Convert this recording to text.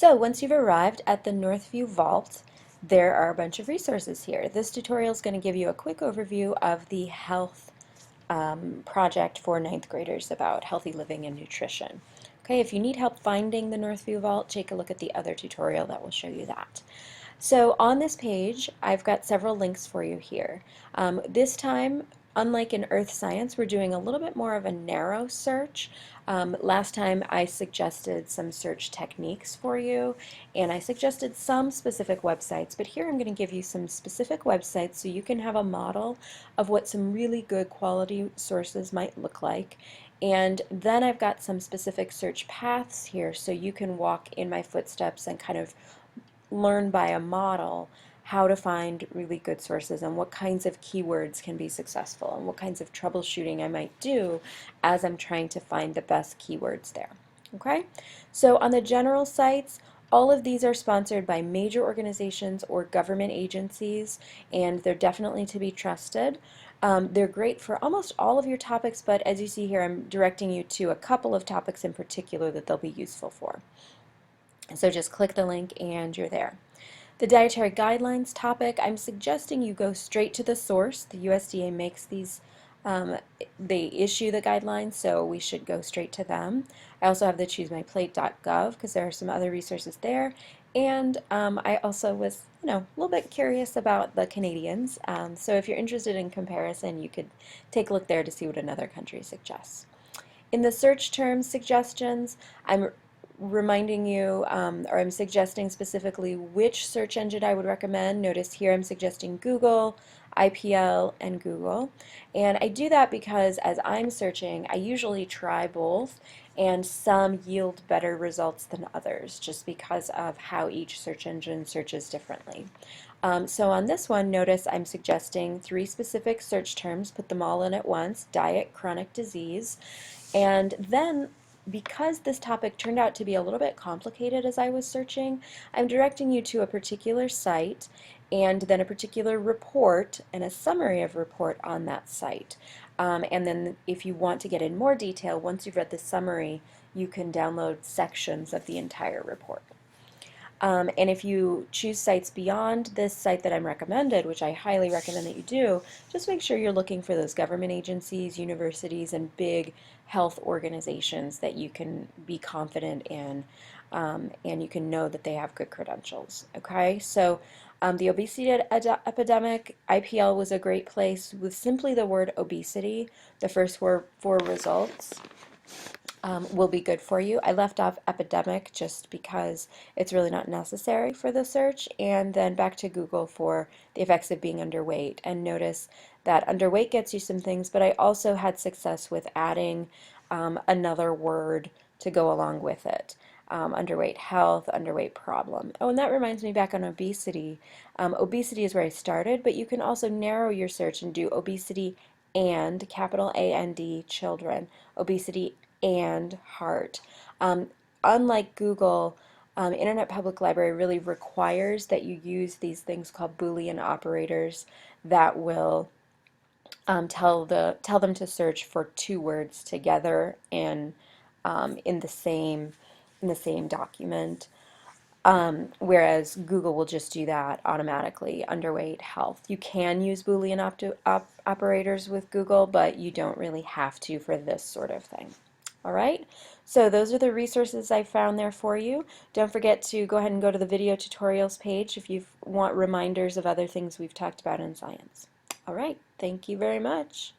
So once you've arrived at the Northview Vault, there are a bunch of resources here. This tutorial is going to give you a quick overview of the health project for ninth graders about healthy living and nutrition. Okay, if you need help finding the Northview Vault, take a look at the other tutorial that will show you that. So on this page, I've got several links for you here. This time, unlike in earth science, we're doing a little bit more of a narrow search. Last time I suggested some search techniques for you, and I suggested some specific websites, but here I'm going to give you some specific websites so you can have a model of what some really good quality sources might look like. And then I've got some specific search paths here so you can walk in my footsteps and kind of learn by a model how to find really good sources and what kinds of keywords can be successful and what kinds of troubleshooting I might do as I'm trying to find the best keywords there. Okay? So on the general sites, all of these are sponsored by major organizations or government agencies, and they're definitely to be trusted. They're great for almost all of your topics, but as you see here, I'm directing you to a couple of topics in particular that they'll be useful for. So just click the link and you're there. The dietary guidelines topic, I'm suggesting you go straight to the source. The USDA makes these, they issue the guidelines, so we should go straight to them. I also have the choosemyplate.gov because there are some other resources there. And I also was, a little bit curious about the Canadians. So if you're interested in comparison, you could take a look there to see what another country suggests. In the search term suggestions, I'm reminding you, or I'm suggesting specifically which search engine I would recommend. Notice here I'm suggesting Google, IPL, and Google. And I do that because as I'm searching, I usually try both, and some yield better results than others, just because of how each search engine searches differently. So on this one, notice I'm suggesting 3 specific search terms, put them all in at once: diet, chronic disease, and then because this topic turned out to be a little bit complicated as I was searching, I'm directing you to a particular site and then a particular report and a summary of report on that site. And then if you want to get in more detail, once you've read the summary, you can download sections of the entire report. And if you choose sites beyond this site that I'm recommended, which I highly recommend that you do, just make sure you're looking for those government agencies, universities, and big health organizations that you can be confident in, and you can know that they have good credentials. Okay, so the obesity epidemic, IPL was a great place with simply the word obesity. The first 4 results will be good for you. I left off epidemic just because it's really not necessary for the search, and then back to Google for the effects of being underweight. And notice that underweight gets you some things, but I also had success with adding another word to go along with it. Underweight health, underweight problem. Oh, and that reminds me, back on obesity. Obesity is where I started, but you can also narrow your search and do obesity and, capital A-N-D, children, obesity and heart. Unlike Google, Internet Public Library really requires that you use these things called Boolean operators that will tell them to search for 2 words together and in the same document. Whereas Google will just do that automatically. Underweight health. You can use Boolean operators with Google, but you don't really have to for this sort of thing. All right, so those are the resources I found there for you. Don't forget to go ahead and go to the video tutorials page if you want reminders of other things we've talked about in science. All right, thank you very much.